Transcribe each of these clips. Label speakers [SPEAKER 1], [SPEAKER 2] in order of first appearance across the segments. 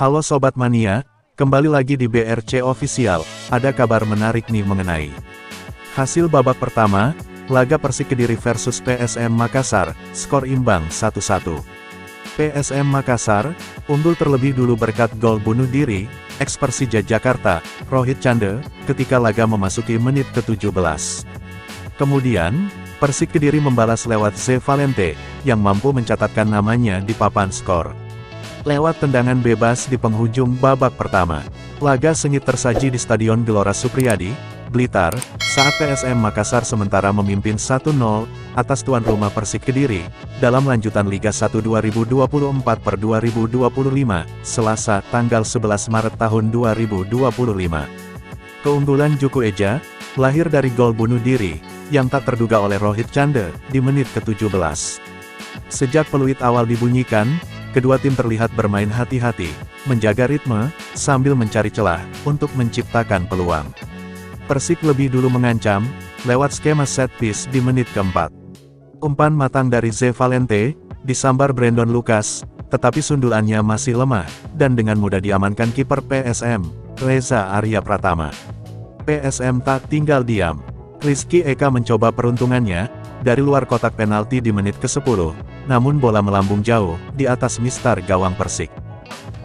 [SPEAKER 1] Halo Sobat Mania, kembali lagi di BRC Official, ada kabar menarik nih mengenai hasil babak pertama, laga Persik Kediri versus PSM Makassar, skor imbang 1-1. PSM Makassar, unggul terlebih dulu berkat gol bunuh diri, eks Persija Jakarta, Rohit Cande, ketika laga memasuki menit ke-17. Kemudian, Persik Kediri membalas lewat Ze Valente, yang mampu mencatatkan namanya di papan skor. Lewat tendangan bebas di penghujung babak pertama, laga sengit tersaji di Stadion Gelora Supriyadi, Blitar, saat PSM Makassar sementara memimpin 1-0, atas tuan rumah Persik Kediri, dalam lanjutan Liga 1 2024/2025, Selasa, tanggal 11 Maret tahun 2025. Keunggulan Juku Eja, lahir dari gol bunuh diri, yang tak terduga oleh Rohit Cande, di menit ke-17. Sejak peluit awal dibunyikan, kedua tim terlihat bermain hati-hati, menjaga ritme, sambil mencari celah, untuk menciptakan peluang. Persik lebih dulu mengancam, lewat skema set piece di menit keempat. Umpan matang dari Ze Valente, disambar Brandon Lucas, tetapi sundulannya masih lemah, dan dengan mudah diamankan kiper PSM, Reza Arya Pratama. PSM tak tinggal diam. Rizky Eka mencoba peruntungannya, dari luar kotak penalti di menit ke-10, namun bola melambung jauh, di atas mistar gawang Persik.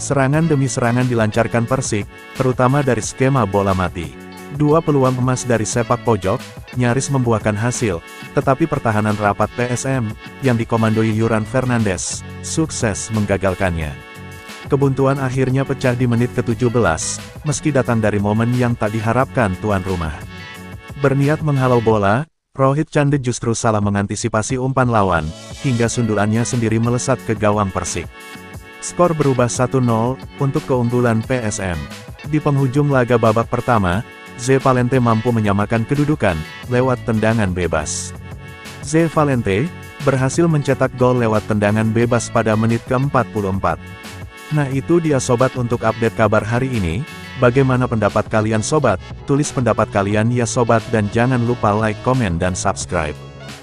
[SPEAKER 1] Serangan demi serangan dilancarkan Persik, terutama dari skema bola mati. Dua peluang emas dari sepak pojok, nyaris membuahkan hasil, tetapi pertahanan rapat PSM, yang dikomandoi Yuran Fernandes, sukses menggagalkannya. Kebuntuan akhirnya pecah di menit ke-17, meski datang dari momen yang tak diharapkan tuan rumah. Berniat menghalau bola, Rohit Cande justru salah mengantisipasi umpan lawan, hingga sundulannya sendiri melesat ke gawang Persik. Skor berubah 1-0, untuk keunggulan PSM. Di penghujung laga babak pertama, Ze Valente mampu menyamakan kedudukan, lewat tendangan bebas. Ze Valente, berhasil mencetak gol lewat tendangan bebas pada menit ke-44. Nah itu dia sobat untuk update kabar hari ini. Bagaimana pendapat kalian sobat? Tulis pendapat kalian ya sobat dan jangan lupa like, komen dan subscribe.